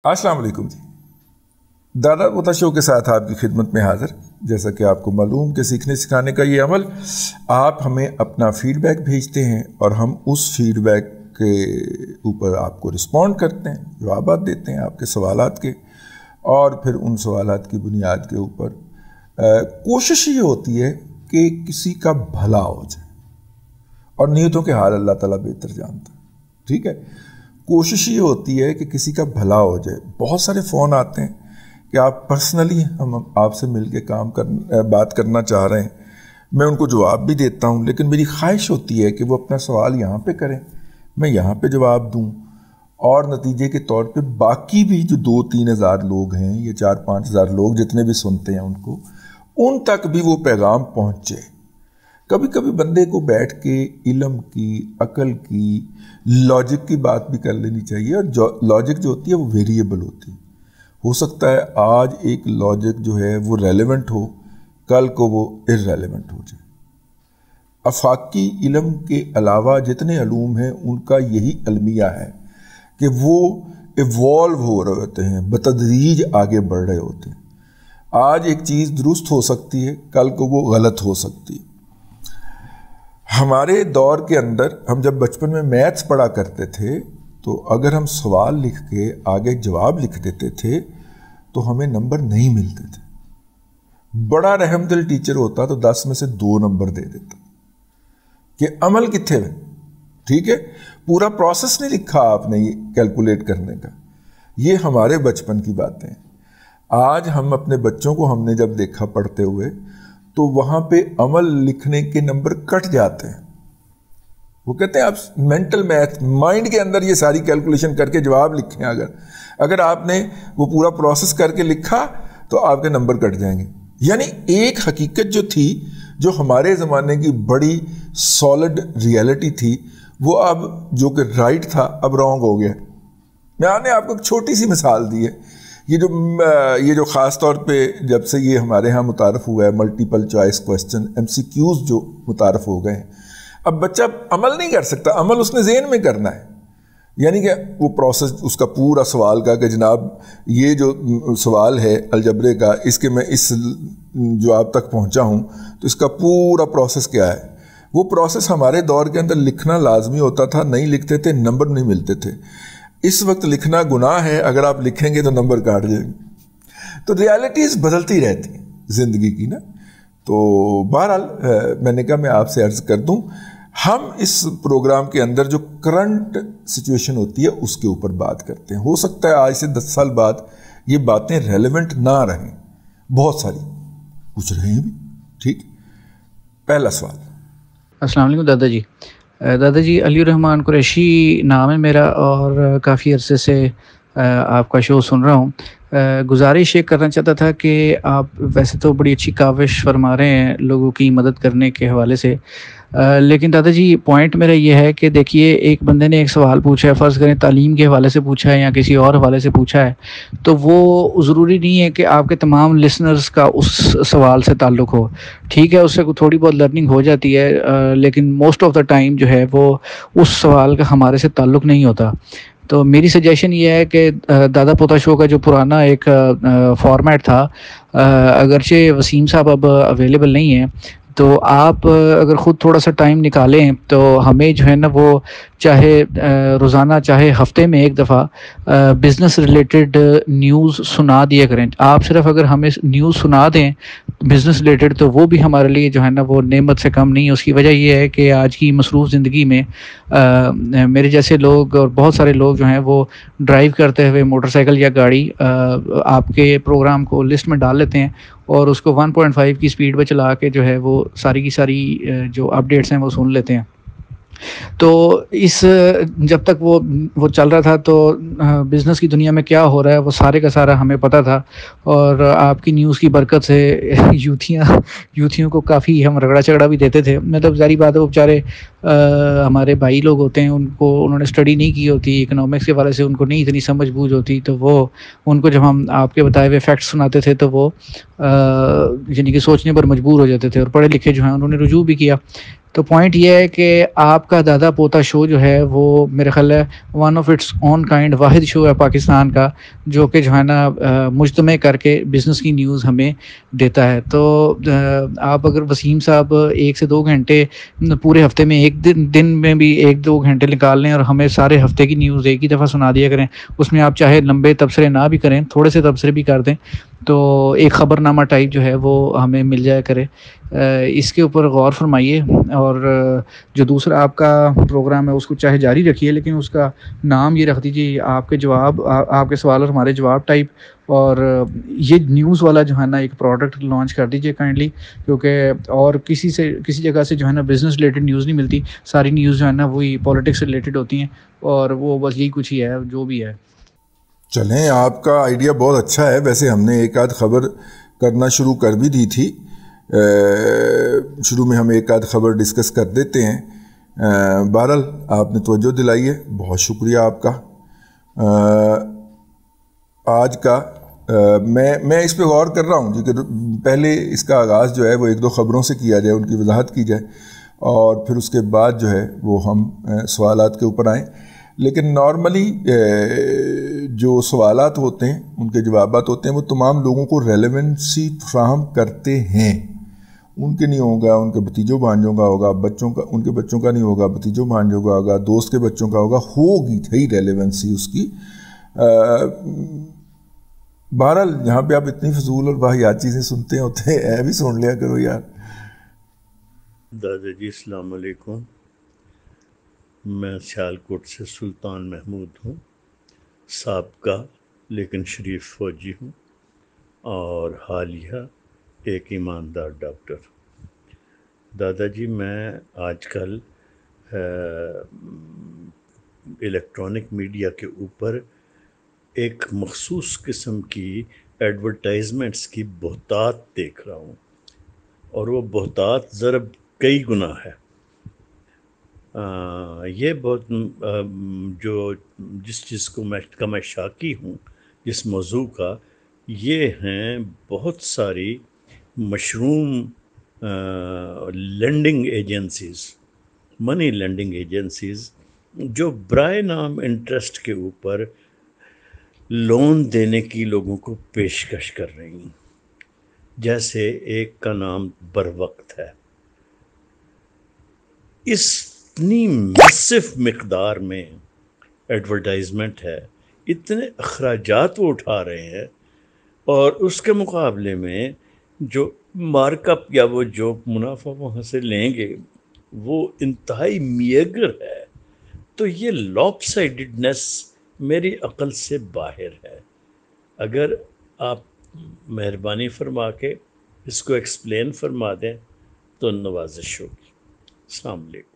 السلام علیکم جی، دادا پوتا شو کے ساتھ آپ کی خدمت میں حاضر۔ جیسا کہ آپ کو معلوم کہ سیکھنے سکھانے کا یہ عمل، آپ ہمیں اپنا فیڈ بیک بھیجتے ہیں اور ہم اس فیڈ بیک کے اوپر آپ کو رسپونڈ کرتے ہیں، جوابات دیتے ہیں آپ کے سوالات کے، اور پھر ان سوالات کی بنیاد کے اوپر کوشش یہ ہوتی ہے کہ کسی کا بھلا ہو جائے، اور نیتوں کے حال اللہ تعالیٰ بہتر جانتا ہے، ٹھیک ہے۔ کوشش یہ ہوتی ہے کہ کسی کا بھلا ہو جائے۔ بہت سارے فون آتے ہیں کہ آپ پرسنلی ہم آپ سے مل کے بات کرنا چاہ رہے ہیں، میں ان کو جواب بھی دیتا ہوں، لیکن میری خواہش ہوتی ہے کہ وہ اپنا سوال یہاں پہ کریں، میں یہاں پہ جواب دوں، اور نتیجے کے طور پہ باقی بھی جو 2-3 ہزار لوگ ہیں یا 4-5 ہزار لوگ جتنے بھی سنتے ہیں ان تک بھی وہ پیغام پہنچے۔ کبھی کبھی بندے کو بیٹھ کے علم کی، عقل کی، لاجک کی بات بھی کر لینی چاہیے، اور لاجک جو ہوتی ہے وہ ویریبل ہوتی ہے۔ ہو سکتا ہے آج ایک لاجک جو ہے وہ ریلیونٹ ہو، کل کو وہ ارریلیونٹ ہو جائے۔ افاقی علم کے علاوہ جتنے علوم ہیں ان کا یہی المیہ ہے کہ وہ ایوالو ہو رہے ہوتے ہیں، بتدریج آگے بڑھ رہے ہوتے ہیں۔ آج ایک چیز درست ہو سکتی ہے، کل کو وہ غلط ہو سکتی ہے۔ ہمارے دور کے اندر ہم جب بچپن میں میتھس پڑھا کرتے تھے تو اگر ہم سوال لکھ کے آگے جواب لکھ دیتے تھے تو ہمیں نمبر نہیں ملتے تھے۔ بڑا رحم دل ٹیچر ہوتا تو 10 میں سے 2 نمبر دے دیتا کہ عمل کتنے میں، ٹھیک ہے۔ پورا پروسیس نہیں لکھا آپ نے یہ کیلکولیٹ کرنے کا۔ یہ ہمارے بچپن کی باتیں ہیں۔ آج ہم اپنے بچوں کو ہم نے جب دیکھا پڑھتے ہوئے تو وہاں پہ عمل لکھنے کے نمبر کٹ جاتے ہیں۔ وہ کہتے ہیں آپ مینٹل میتھ، مائنڈ کے اندر یہ ساری کیلکولیشن کر کے جواب لکھیں، اگر آپ نے وہ پورا پروسیس کر کے لکھا تو آپ کے نمبر کٹ جائیں گے۔ یعنی ایک حقیقت جو تھی، جو ہمارے زمانے کی بڑی سالڈ ریئلٹی تھی، وہ اب جو کہ رائٹ تھا اب رانگ ہو گیا۔ میں نے آپ کو ایک چھوٹی سی مثال دی ہے۔ یہ جو خاص طور پہ جب سے یہ ہمارے ہاں متعارف ہوا ہے ملٹیپل چوائس کویسچن، MCQs جو متعارف ہو گئے ہیں، اب بچہ عمل نہیں کر سکتا، عمل اس نے ذہن میں کرنا ہے۔ یعنی کہ وہ پروسیس اس کا پورا سوال کا کہ جناب یہ جو سوال ہے الجبرے کا، اس کے میں اس جواب تک پہنچا ہوں تو اس کا پورا پروسیس کیا ہے۔ وہ پروسیس ہمارے دور کے اندر لکھنا لازمی ہوتا تھا، نہیں لکھتے تھے نمبر نہیں ملتے تھے۔ اس وقت لکھنا گناہ ہے، اگر آپ لکھیں گے تو نمبر کاٹ جائیں گے۔ تو ریالٹیز بدلتی رہتی ہیں زندگی کی نا۔ تو بہرحال میں نے کہا میں آپ سے عرض کر دوں، ہم اس پروگرام کے اندر جو کرنٹ سچویشن ہوتی ہے اس کے اوپر بات کرتے ہیں۔ ہو سکتا ہے آج سے 10 سال بعد یہ باتیں ریلیونٹ نہ رہیں، بہت ساری کچھ رہیں بھی، ٹھیک۔ پہلا سوال۔ السلام علیکم دادا جی، علی الرحمن قریشی نام ہے میرا، اور کافی عرصے سے آپ کا شو سن رہا ہوں۔ گزارش یہ کرنا چاہتا تھا کہ آپ ویسے تو بڑی اچھی کاوش فرما رہے ہیں لوگوں کی مدد کرنے کے حوالے سے، لیکن دادا جی پوائنٹ میرا یہ ہے کہ دیکھیے، ایک بندے نے ایک سوال پوچھا ہے، فرض کریں تعلیم کے حوالے سے پوچھا ہے یا کسی اور حوالے سے پوچھا ہے، تو وہ ضروری نہیں ہے کہ آپ کے تمام لسنرز کا اس سوال سے تعلق ہو۔ ٹھیک ہے، اس سے تھوڑی بہت لرننگ ہو جاتی ہے، لیکن موسٹ آف دا ٹائم جو ہے وہ اس سوال کا ہمارے سے تعلق نہیں ہوتا۔ تو میری سجیشن یہ ہے کہ دادا پوتا شو کا جو پرانا ایک فارمیٹ تھا، اگرچہ وسیم صاحب اب اویلیبل نہیں ہیں، تو آپ اگر خود تھوڑا سا ٹائم نکالیں تو ہمیں جو ہے نا وہ چاہے روزانہ چاہے ہفتے میں ایک دفعہ بزنس ریلیٹڈ نیوز سنا دیا کریں۔ آپ صرف اگر ہمیں نیوز سنا دیں بزنس ریلیٹڈ تو وہ بھی ہمارے لیے جو ہے نا وہ نعمت سے کم نہیں۔ اس کی وجہ یہ ہے کہ آج کی مصروف زندگی میں میرے جیسے لوگ اور بہت سارے لوگ جو ہیں وہ ڈرائیو کرتے ہوئے موٹر سائیکل یا گاڑی آپ کے پروگرام کو لسٹ میں ڈال لیتے ہیں اور اس کو 1.5 کی سپیڈ پہ چلا کے جو ہے وہ ساری کی ساری جو اپڈیٹس ہیں وہ سن لیتے ہیں۔ تو اس جب تک وہ چل رہا تھا تو بزنس کی دنیا میں کیا ہو رہا ہے وہ سارے کا سارا ہمیں پتہ تھا، اور آپ کی نیوز کی برکت سے یوتھیوں کو کافی ہم رگڑا چگڑا بھی دیتے تھے۔ مطلب ظاہری بات ہے وہ بیچارے ہمارے بھائی لوگ ہوتے ہیں ان کو انہوں نے اسٹڈی نہیں کی ہوتی اکنامکس کے حوالے سے, ان کو نہیں اتنی سمجھ بوجھ ہوتی, تو وہ ان کو جب ہم آپ کے بتائے ہوئے فیکٹس سناتے تھے تو وہ یعنی کہ سوچنے پر مجبور ہو جاتے تھے, اور پڑھے لکھے جو ہیں انہوں نے رجوع بھی کیا. تو پوائنٹ یہ ہے کہ آپ کا دادا پوتا شو جو ہے وہ میرے خیال ہے one of its own kind واحد شو ہے پاکستان کا جو کہ جو ہے نا مجتمع کر کے بزنس کی نیوز ہمیں دیتا ہے. تو آپ اگر وسیم صاحب 1 سے 2 گھنٹے پورے ہفتے میں ایک دن میں بھی 1-2 گھنٹے نکال لیں اور ہمیں سارے ہفتے کی نیوز ایک ہی دفعہ سنا دیا کریں, اس میں آپ چاہے لمبے تبصرے نہ بھی کریں, تھوڑے سے تبصرے بھی کر دیں, تو ایک خبر نامہ ٹائپ جو ہے وہ ہمیں مل جایا کرے. اس کے اوپر غور فرمائیے, اور جو دوسرا آپ کا پروگرام ہے اس کو چاہے جاری رکھیے, لیکن اس کا نام یہ رکھ دیجیے آپ کے جواب, آپ کے سوال اور ہمارے جواب ٹائپ, اور یہ نیوز والا جو ہے نا ایک پروڈکٹ لانچ کر دیجیے کائنڈلی, کیونکہ اور کسی جگہ سے جو ہے نا بزنس ریلیٹڈ نیوز نہیں ملتی, ساری نیوز جو ہے نا وہی پالیٹکس سے ریلیٹڈ ہوتی ہیں, اور وہ بس یہی کچھ ہی ہے جو بھی ہے. چلیں, آپ کا آئیڈیا بہت اچھا ہے. ویسے ہم نے ایک آدھ خبر کرنا شروع کر بھی دی تھی, شروع میں ہم ایک آدھ خبر ڈسکس کر دیتے ہیں. بہرحال آپ نے توجہ دلائی ہے, بہت شکریہ آپ کا. آج کا میں اس پہ غور کر رہا ہوں جی کہ پہلے اس کا آغاز جو ہے وہ 1-2 خبروں سے کیا جائے, ان کی وضاحت کی جائے, اور پھر اس کے بعد جو ہے وہ ہم سوالات کے اوپر آئیں. لیکن نارملی جو سوالات ہوتے ہیں, ان کے جوابات ہوتے ہیں, وہ تمام لوگوں کو ریلیونسی فراہم کرتے ہیں. ان کے نہیں ہوگا, ان کے بھتیجوں بھانجوں کا ہوگا, بچوں کا, ان کے بچوں کا نہیں ہوگا, بھتیجوں بھانجوں کا ہوگا, دوست کے بچوں کا ہوگا, ہوگی تھی ریلیونسی اس کی. بہرحال یہاں پہ آپ اتنی فضول اور واہیات چیزیں سنتے ہوتے ہیں, بھی سن لیا کرو یار. دادا جی السلام علیکم. میں سیالکوٹ سے سلطان محمود ہوں, سابقہ لیکن شریف فوجی ہوں, اور حالیہ ایک ایماندار ڈاکٹر. دادا جی میں آج کل الیکٹرانک میڈیا کے اوپر ایک مخصوص قسم کی ایڈورٹائزمنٹس کی بہتات دیکھ رہا ہوں, اور وہ بہتات ضرب کئی گنا ہے. یہ بہت جو جس چیز کو میں شاکی ہوں, جس موضوع کا, یہ ہیں بہت ساری مشروم لینڈنگ ایجنسیز, منی لینڈنگ ایجنسیز, جو برائے نام انٹرسٹ کے اوپر لون دینے کی لوگوں کو پیشکش کر رہی ہیں. جیسے ایک کا نام بروقت ہے. اتنی میسف مقدار میں ایڈورٹائزمنٹ ہے, اتنے اخراجات وہ اٹھا رہے ہیں, اور اس کے مقابلے میں جو مارک اپ یا وہ جو منافع وہاں سے لیں گے وہ انتہائی میگر ہے. تو یہ لاپ سائڈڈنس میری عقل سے باہر ہے. اگر آپ مہربانی فرما کے اس کو ایکسپلین فرما دیں تو نوازش ہوگی. السلام علیکم.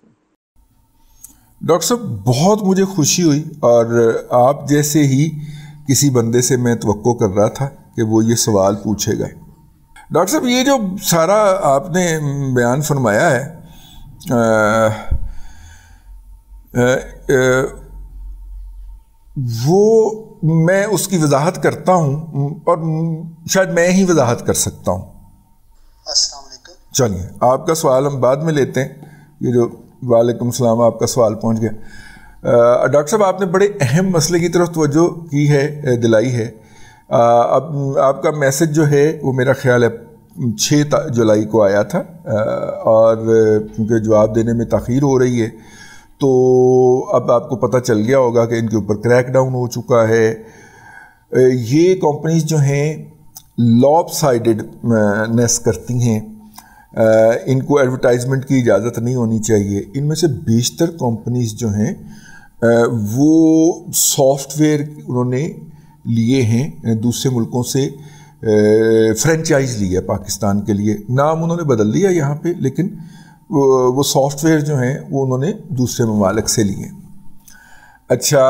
ڈاکٹر صاحب بہت مجھے خوشی ہوئی, اور آپ جیسے ہی کسی بندے سے میں توقع کر رہا تھا کہ وہ یہ سوال پوچھے گا. ڈاکٹر صاحب یہ جو سارا آپ نے بیان فرمایا ہے, وہ میں اس کی وضاحت کرتا ہوں, اور شاید میں ہی وضاحت کر سکتا ہوں. السلام علیکم. چلیے آپ کا سوال ہم بعد میں لیتے ہیں. یہ جو وعلیکم السلام, آپ کا سوال پہنچ گیا. ڈاکٹر صاحب آپ نے بڑے اہم مسئلے کی طرف توجہ کی ہے, دلائی ہے. اب آپ کا میسج جو ہے وہ میرا خیال ہے 6 جولائی کو آیا تھا, اور کیونکہ جواب دینے میں تاخیر ہو رہی ہے تو اب آپ کو پتہ چل گیا ہوگا کہ ان کے اوپر کریک ڈاؤن ہو چکا ہے. یہ کمپنیز جو ہیں لاپ سائڈڈ نیس کرتی ہیں, ان کو ایڈورٹائزمنٹ کی اجازت نہیں ہونی چاہیے. ان میں سے بیشتر کمپنیز جو ہیں وہ سافٹ ویئر انہوں نے لیے ہیں دوسرے ملکوں سے, فرینچائز لی ہے پاکستان کے لیے. نام انہوں نے بدل دیا یہاں پہ, لیکن وہ سافٹ ویئر جو ہیں وہ انہوں نے دوسرے ممالک سے لیے. اچھا,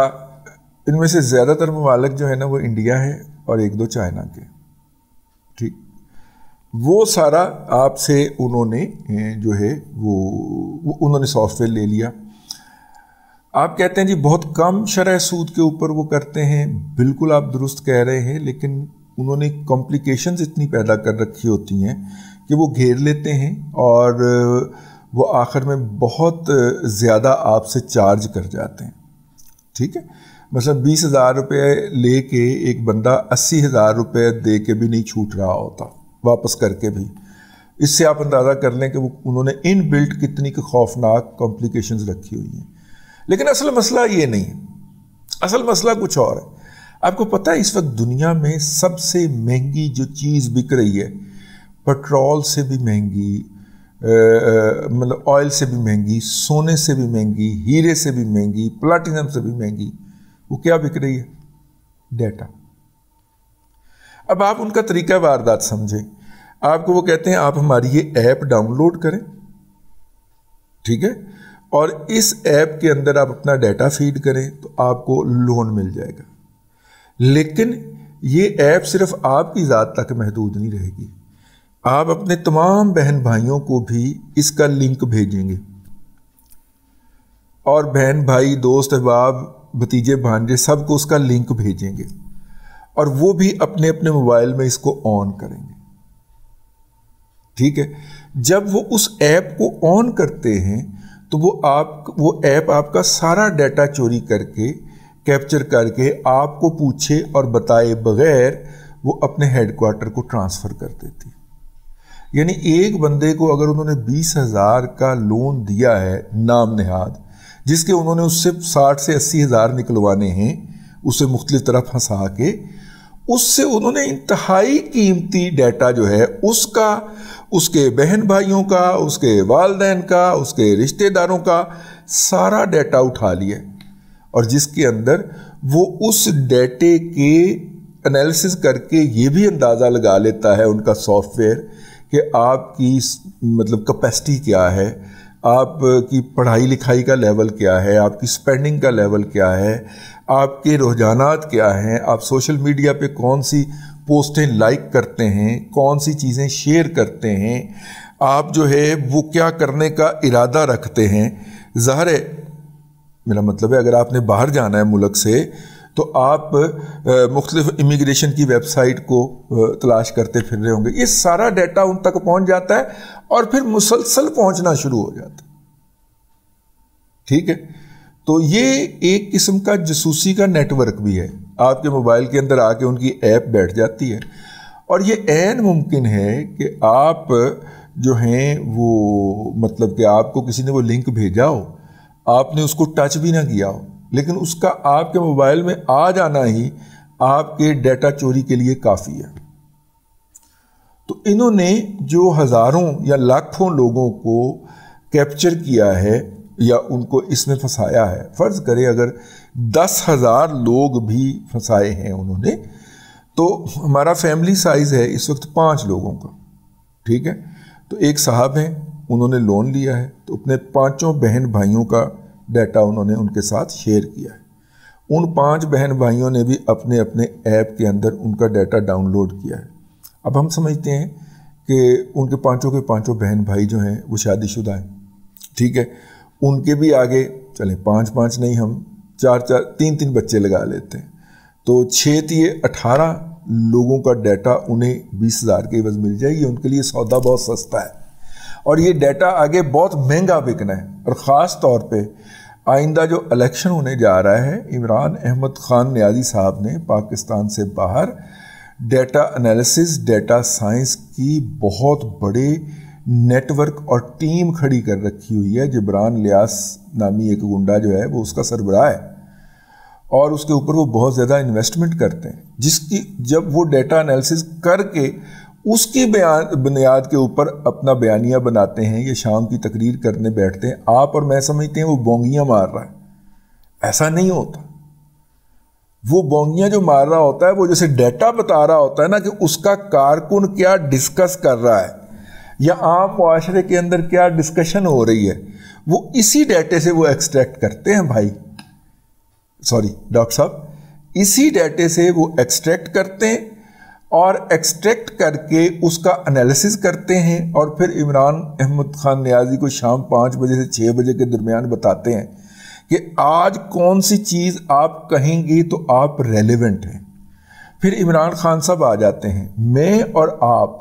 ان میں سے زیادہ تر ممالک جو ہے نا وہ انڈیا ہے اور 1-2 چائنا کے. ٹھیک, وہ سارا آپ سے انہوں نے جو ہے وہ انہوں نے سافٹ ویئر لے لیا. آپ کہتے ہیں جی بہت کم شرح سود کے اوپر وہ کرتے ہیں، بالکل آپ درست کہہ رہے ہیں، لیکن انہوں نے کمپلیکیشنز اتنی پیدا کر رکھی ہوتی ہیں کہ وہ گھیر لیتے ہیں اور وہ آخر میں بہت زیادہ آپ سے چارج کر جاتے ہیں. ٹھیک ہے، مثلا 20,000 روپے لے کے ایک بندہ 80,000 روپے دے کے بھی نہیں چھوٹ رہا ہوتا واپس کر کے بھی. اس سے آپ اندازہ کر لیں کہ وہ انہوں نے ان بلٹ کتنی خوفناک کمپلیکیشنز رکھی ہوئی ہیں. لیکن اصل مسئلہ یہ نہیں ہے، اصل مسئلہ کچھ اور ہے. آپ کو پتہ ہے اس وقت دنیا میں سب سے مہنگی جو چیز بک رہی ہے، پٹرول سے بھی مہنگی، مطلب آئل سے بھی مہنگی، سونے سے بھی مہنگی، ہیرے سے بھی مہنگی، پلاٹینم سے بھی مہنگی، وہ کیا بک رہی ہے؟ ڈیٹا. اب آپ ان کا طریقہ واردات سمجھیں. آپ کو وہ کہتے ہیں آپ ہماری یہ ایپ ڈاؤن لوڈ کریں، ٹھیک ہے، اور اس ایپ کے اندر آپ اپنا ڈیٹا فیڈ کریں تو آپ کو لون مل جائے گا. لیکن یہ ایپ صرف آپ کی ذات تک محدود نہیں رہے گی، آپ اپنے تمام بہن بھائیوں کو بھی اس کا لنک بھیجیں گے، اور بہن بھائی دوست احباب بھتیجے بھانجے سب کو اس کا لنک بھیجیں گے، اور وہ بھی اپنے اپنے موبائل میں اس کو آن کریں گے. ٹھیک ہے، جب وہ اس ایپ کو آن کرتے ہیں تو وہ ایپ آپ کا سارا ڈیٹا چوری کر کے کیپچر کر کے آپ کو پوچھے اور بتائے بغیر وہ اپنے ہیڈ کوارٹر کو ٹرانسفر کر دیتی. یعنی ایک بندے کو اگر انہوں نے 20,000 کا لون دیا ہے نام نہاد، جس کے انہوں نے اس سے 60 سے 80,000 نکلوانے ہیں، اسے مختلف طرح پھنسا کے، اس سے انہوں نے انتہائی قیمتی ڈیٹا جو ہے اس کا، اس کے بہن بھائیوں کا، اس کے والدین کا، اس کے رشتہ داروں کا سارا ڈیٹا اٹھا لیا، اور جس کے اندر وہ اس ڈیٹے کے انالیسس کر کے یہ بھی اندازہ لگا لیتا ہے ان کا سافٹ ویئر کہ آپ کی مطلب کیپیسٹی کیا ہے، آپ کی پڑھائی لکھائی کا لیول کیا ہے، آپ کی سپینڈنگ کا لیول کیا ہے، آپ کے رجحانات کیا ہیں، آپ سوشل میڈیا پہ کون سی پوسٹیں لائک کرتے ہیں، کون سی چیزیں شیئر کرتے ہیں، آپ جو ہے وہ کیا کرنے کا ارادہ رکھتے ہیں. ظاہر ہے میرا مطلب ہے اگر آپ نے باہر جانا ہے ملک سے تو آپ مختلف امیگریشن کی ویب سائٹ کو تلاش کرتے پھر رہے ہوں گے. یہ سارا ڈیٹا ان تک پہنچ جاتا ہے اور پھر مسلسل پہنچنا شروع ہو جاتا ہے. ٹھیک ہے، تو یہ ایک قسم کا جاسوسی کا نیٹ ورک بھی ہے. آپ کے موبائل کے اندر آ کے ان کی ایپ بیٹھ جاتی ہے، اور یہ عین ممکن ہے کہ آپ جو ہیں وہ مطلب کہ آپ کو کسی نے وہ لنک بھیجا ہو، آپ نے اس کو ٹچ بھی نہ کیا ہو، لیکن اس کا آپ کے موبائل میں آ جانا ہی آپ کے ڈیٹا چوری کے لیے کافی ہے. تو انہوں نے جو ہزاروں یا لاکھوں لوگوں کو کیپچر کیا ہے یا ان کو اس میں پھنسایا ہے، فرض کرے اگر 10,000 لوگ بھی پھنسائے ہیں انہوں نے، تو ہمارا فیملی سائز ہے اس وقت 5 لوگوں کا. ٹھیک ہے، تو ایک صاحب ہیں، انہوں نے لون لیا ہے، تو اپنے 5 بہن بھائیوں کا ڈیٹا انہوں نے ان کے ساتھ شیئر کیا ہے. ان 5 بہن بھائیوں نے بھی اپنے اپنے ایپ کے اندر ان کا ڈیٹا ڈاؤن لوڈ کیا ہے. اب ہم سمجھتے ہیں کہ ان کے 5 بہن بھائی جو ہیں وہ شادی شدہ ہیں. ٹھیک ہے، ان کے بھی آگے چلیں 5 نہیں، ہم 3 بچے لگا لیتے ہیں، تو 18 لوگوں کا ڈیٹا انہیں 20,000 کے عوض مل جائے گی. ان کے لیے سودا بہت سستا ہے، اور یہ ڈیٹا آگے بہت مہنگا بکنا ہے. اور خاص طور پہ آئندہ جو الیکشن ہونے جا رہا ہے، عمران احمد خان نیازی صاحب نے پاکستان سے باہر ڈیٹا انالیسس، ڈیٹا سائنس کی بہت بڑے نیٹ ورک اور ٹیم کھڑی کر رکھی ہوئی ہے. جبران لیاس نامی ایک گنڈا جو ہے وہ اس کا سربراہ ہے، اور اس کے اوپر وہ بہت زیادہ انویسٹمنٹ کرتے ہیں، جس کی جب وہ ڈیٹا انالیسس کر کے اس کی بنیاد کے اوپر اپنا بیانیہ بناتے ہیں یا شام کی تقریر کرنے بیٹھتے ہیں، آپ اور میں سمجھتے ہیں وہ بونگیاں مار رہا ہے. ایسا نہیں ہوتا. وہ بونگیاں جو مار رہا ہوتا ہے وہ جیسے ڈیٹا بتا رہا ہوتا ہے نا کہ اس کا کارکن کیا ڈسکس کر رہا ہے یا عام معاشرے کے اندر کیا ڈسکشن ہو رہی ہے، وہ اسی ڈیٹے سے وہ ایکسٹریکٹ کرتے ہیں ڈاکٹر صاحب، اسی ڈیٹے سے وہ ایکسٹریکٹ کرتے ہیں اور ایکسٹریکٹ کر کے اس کا انالیسس کرتے ہیں اور پھر عمران احمد خان نیازی کو شام 5 بجے سے 6 بجے کے درمیان بتاتے ہیں کہ آج کون سی چیز آپ کہیں گی تو آپ ریلیونٹ ہیں. پھر عمران خان صاحب آ جاتے ہیں. میں اور آپ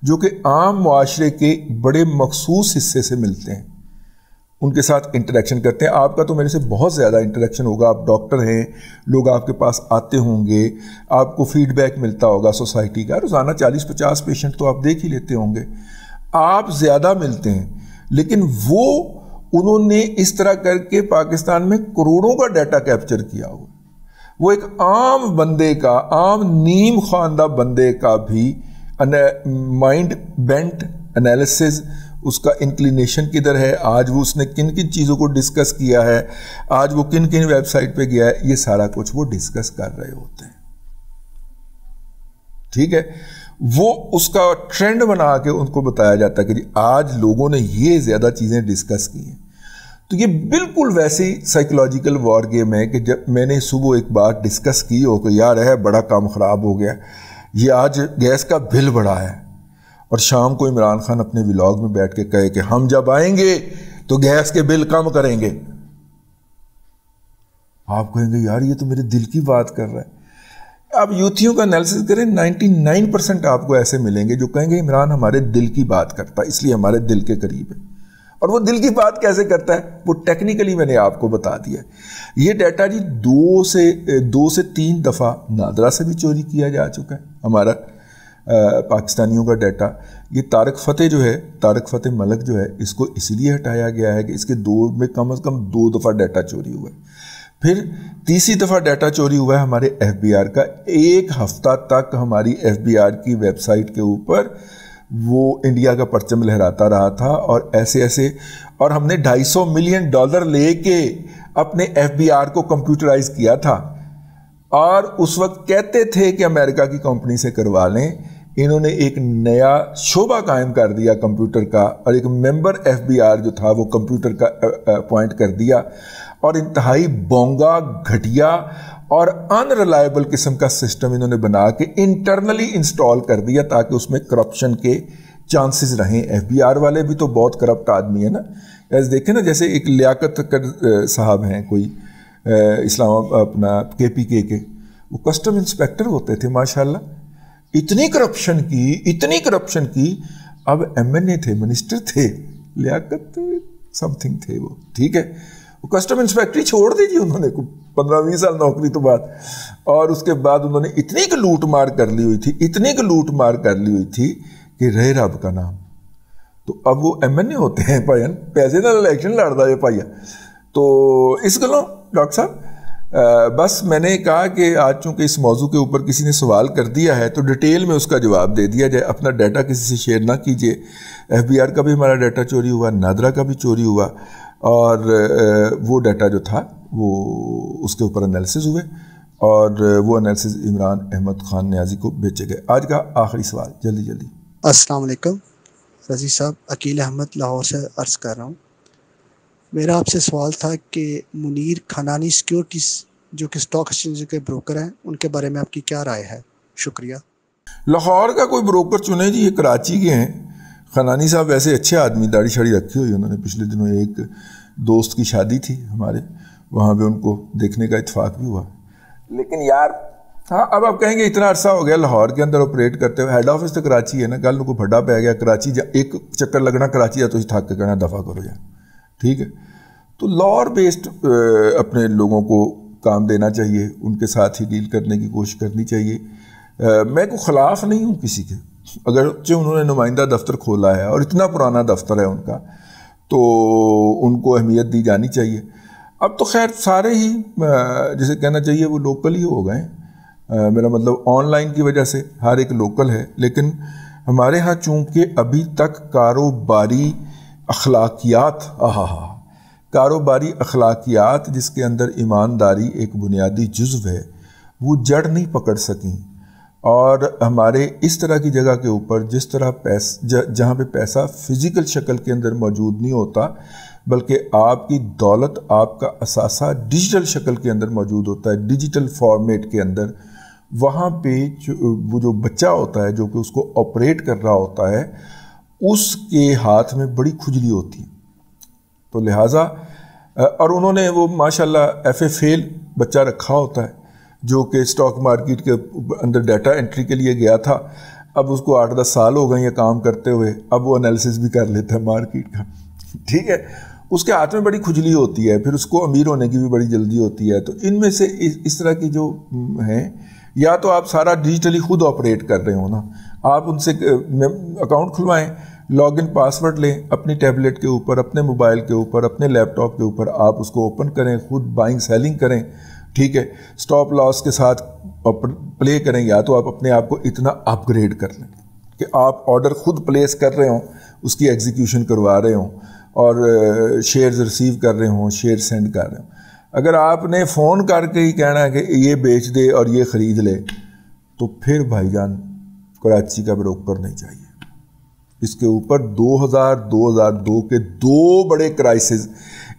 جو کہ عام معاشرے کے بڑے مخصوص حصے سے ملتے ہیں, ان کے ساتھ انٹریکشن کرتے ہیں. آپ کا تو میرے سے بہت زیادہ انٹریکشن ہوگا, آپ ڈاکٹر ہیں, لوگ آپ کے پاس آتے ہوں گے, آپ کو فیڈ بیک ملتا ہوگا سوسائٹی کا, روزانہ 40-50 پیشنٹ تو آپ دیکھ ہی لیتے ہوں گے, آپ زیادہ ملتے ہیں. لیکن وہ انہوں نے اس طرح کر کے پاکستان میں کروڑوں کا ڈیٹا کیپچر کیا ہوا. وہ ایک عام بندے کا, عام نیم خواندہ بندے کا بھی مائنڈ بینٹ انالیسز, اس کا انکلینیشن کدھر ہے, آج وہ اس نے کن کن چیزوں کو ڈسکس کیا ہے, آج وہ کن کن ویب سائٹ پہ گیا ہے, یہ سارا کچھ وہ ڈسکس کر رہے ہوتے ہیں. ٹھیک ہے, وہ اس کا ٹرینڈ بنا کے ان کو بتایا جاتا ہے کہ جی آج لوگوں نے یہ زیادہ چیزیں ڈسکس کی ہیں. تو یہ بالکل ویسی سائیکولوجیکل وار گیم ہے کہ جب میں نے صبح ایک بات ڈسکس کی ہو کہ یار ہے بڑا کام خراب ہو گیا, یہ آج گیس کا بل بڑا ہے, اور شام کو عمران خان اپنے ولاگ میں بیٹھ کے کہے کہ ہم جب آئیں گے تو گیس کے بل کم کریں گے. آپ کہیں گے یار یہ تو میرے دل کی بات کر رہا ہے. آپ یوتھیوں کا انالیسس کریں, 99% آپ کو ایسے ملیں گے جو کہیں گے عمران ہمارے دل کی بات کرتا ہے, اس لیے ہمارے دل کے قریب ہے. اور وہ دل کی بات کیسے کرتا ہے وہ ٹیکنیکلی میں نے آپ کو بتا دیا. یہ ڈیٹا جی 2 سے 3 دفعہ نادرا سے بھی چوری کیا جا چکا ہے ہمارا پاکستانیوں کا ڈیٹا. یہ طارق فتح جو ہے, طارق فتح ملک جو ہے, اس کو اس لیے ہٹایا گیا ہے کہ اس کے دور میں کم از کم 2 دفعہ ڈیٹا چوری ہوا ہے. پھر تیسری دفعہ ڈیٹا چوری ہوا ہے ہمارے ایف بی آر کا. 1 ہفتہ تک ہماری ایف بی آر کی ویب سائٹ کے اوپر وہ انڈیا کا پرچم لہراتا رہا تھا, اور ایسے اور ہم نے $250 ملین لے کے اپنے ایف بی آر کو کمپیوٹرائز کیا تھا, اور اس وقت کہتے تھے کہ امریکہ کی کمپنی سے کروا لیں. انہوں نے ایک نیا شعبہ قائم کر دیا کمپیوٹر کا, اور ایک ممبر ایف بی آر جو تھا وہ کمپیوٹر کا اپوائنٹ کر دیا, اور انتہائی بونگا, گھٹیا اور ان ریلائبل قسم کا سسٹم انہوں نے بنا کے انٹرنلی انسٹال کر دیا تاکہ اس میں کرپشن کے چانسز رہیں. ایف بی آر والے بھی تو بہت کرپٹ آدمی ہے نا. ایسے دیکھیں نا, جیسے ایک لیاقت صاحب ہیں کوئی اسلام اپنا KPK کے, وہ کسٹم انسپیکٹر ہوتے تھے ماشاءاللہ. اتنی کرپشن کی, اب MNA تھے, منسٹر تھے, لیاقت سم تھنگ تھے وہ. ٹھیک ہے, وہ کسٹم انسپیکٹری چھوڑ دی جی انہوں نے 15-20 سال نوکری تو بعد, اور اس کے بعد انہوں نے اتنی کہ لوٹ مار کر لی ہوئی تھی کہ رہے رب کا نام. تو اب وہ MNA ہوتے ہیں پائن, پیسے نہ الیکشن لڑتا ہے پائیا. تو اس گلوں ڈاکٹر صاحب بس میں نے کہا کہ آج چونکہ اس موضوع کے اوپر کسی نے سوال کر دیا ہے تو ڈیٹیل میں اس کا جواب دے دیا جائے. اپنا ڈیٹا کسی سے شیئر نہ کیجیے. ایف بی آر کا بھی ہمارا ڈیٹا چوری ہوا, نادرا کا بھی چوری ہوا, اور وہ ڈیٹا جو تھا وہ اس کے اوپر انالیسز ہوئے, اور وہ انالیسز عمران احمد خان نیازی کو بھیجے گئے. آج کا آخری سوال جلدی. السلام علیکم رضی صاحب, عقیل احمد لاہور سے عرض کر رہا ہوں. میرا آپ سے سوال تھا کہ منیر کھنانی سیکیورٹیز جو کہ اسٹاک ایکسچینج کے بروکر ہیں, ان کے بارے میں آپ کی کیا رائے ہے؟ شکریہ. لاہور کا کوئی بروکر چنے جی, یہ کراچی کے ہیں. کھنانی صاحب ویسے اچھے آدمی, داڑھی شاڑھی رکھی ہوئی انہوں نے. پچھلے دنوں ایک دوست کی شادی تھی ہمارے, وہاں پہ ان کو دیکھنے کا اتفاق بھی ہوا. لیکن یار ہاں, اب آپ کہیں گے اتنا عرصہ ہو گیا لاہور کے اندر آپریٹ کرتے ہوئے, ہیڈ آفس تو کراچی ہے نا, کل کو پھڈا پہ گیا کراچی, ایک چکر لگنا کراچی ہے تو تھک کے کہنا دفعہ کرو یار. ٹھیک ہے, تو لاہور بیسڈ اپنے لوگوں کو کام دینا چاہیے, ان کے ساتھ ہی ڈیل کرنے کی کوشش کرنی چاہیے. میں کوئی خلاف نہیں ہوں کسی کے, اگرچہ انہوں نے نمائندہ دفتر کھولا ہے اور اتنا پرانا دفتر ہے ان کا, تو ان کو اہمیت دی جانی چاہیے. اب تو خیر سارے ہی جسے کہنا چاہیے وہ لوکل ہی ہو گئے, میرا مطلب آن لائن کی وجہ سے ہر ایک لوکل ہے. لیکن ہمارے ہاں چونکہ ابھی تک کاروباری اخلاقیات جس کے اندر ایمانداری ایک بنیادی جزو ہے, وہ جڑ نہیں پکڑ سکیں. اور ہمارے اس طرح کی جگہ کے اوپر جس طرح جہاں پہ پیسہ فزیکل شکل کے اندر موجود نہیں ہوتا, بلکہ آپ کی دولت, آپ کا اثاثہ ڈیجیٹل شکل کے اندر موجود ہوتا ہے, ڈیجیٹل فارمیٹ کے اندر, وہاں پہ وہ جو بچہ ہوتا ہے جو کہ اس کو آپریٹ کر رہا ہوتا ہے اس کے ہاتھ میں بڑی کھجلی ہوتی ہے. تو لہٰذا اور انہوں نے وہ ماشاءاللہ ایف اے فیل بچہ رکھا ہوتا ہے جو کہ اسٹاک مارکیٹ کے اندر ڈیٹا انٹری کے لیے گیا تھا. اب اس کو 8-10 سال ہو گئے یہ کام کرتے ہوئے, اب وہ انالیسس بھی کر لیتا ہے مارکیٹ کا, ٹھیک ہے. اس کے ہاتھ میں بڑی کھجلی ہوتی ہے, پھر اس کو امیر ہونے کی بھی بڑی جلدی ہوتی ہے. تو ان میں سے اس طرح کی جو ہیں, یا تو آپ سارا ڈیجیٹلی خود آپریٹ کر رہے ہو نا, آپ ان سے اکاؤنٹ کھلوائیں, لاگ ان پاسورڈ لیں اپنی ٹیبلٹ کے اوپر, اپنے موبائل کے اوپر, اپنے لیپ ٹاپ کے اوپر, آپ اس کو اوپن کریں, خود بائنگ سیلنگ کریں, ٹھیک ہے, اسٹاپ لاس کے ساتھ پلے کریں. یا تو آپ اپنے آپ کو اتنا اپ گریڈ کر لیں کہ آپ آرڈر خود پلیس کر رہے ہوں, اس کی ایگزیکیوشن کروا رہے ہوں اور شیئرز ریسیو کر رہے ہوں, شیئر سینڈ کر رہے ہوں. اگر آپ نے فون کر کے ہی کہنا ہے کہ یہ بیچ دے اور یہ خرید لے, تو پھر بھائی جان کراچی کا بروکر نہیں چاہیے. اس کے اوپر 2002 کے 2 بڑے کرائسس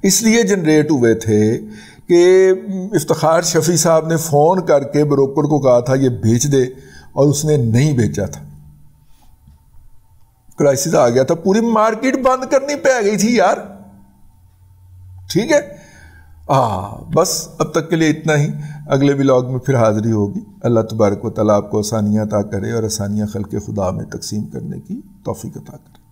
اس لیے جنریٹ ہوئے تھے کہ افتخار شفیع صاحب نے فون کر کے بروکر کو کہا تھا یہ بیچ دے, اور اس نے نہیں بیچا تھا. کرائسس آ گیا تھا, پوری مارکیٹ بند کرنی پہ گئی تھی یار, ٹھیک ہے. بس اب تک کے لیے اتنا ہی. اگلے ولاگ میں پھر حاضری ہوگی. اللہ تبارک و تعالیٰ آپ کو آسانیاں عطا کرے اور آسانیاں خلق خدا میں تقسیم کرنے کی توفیق عطا کرے.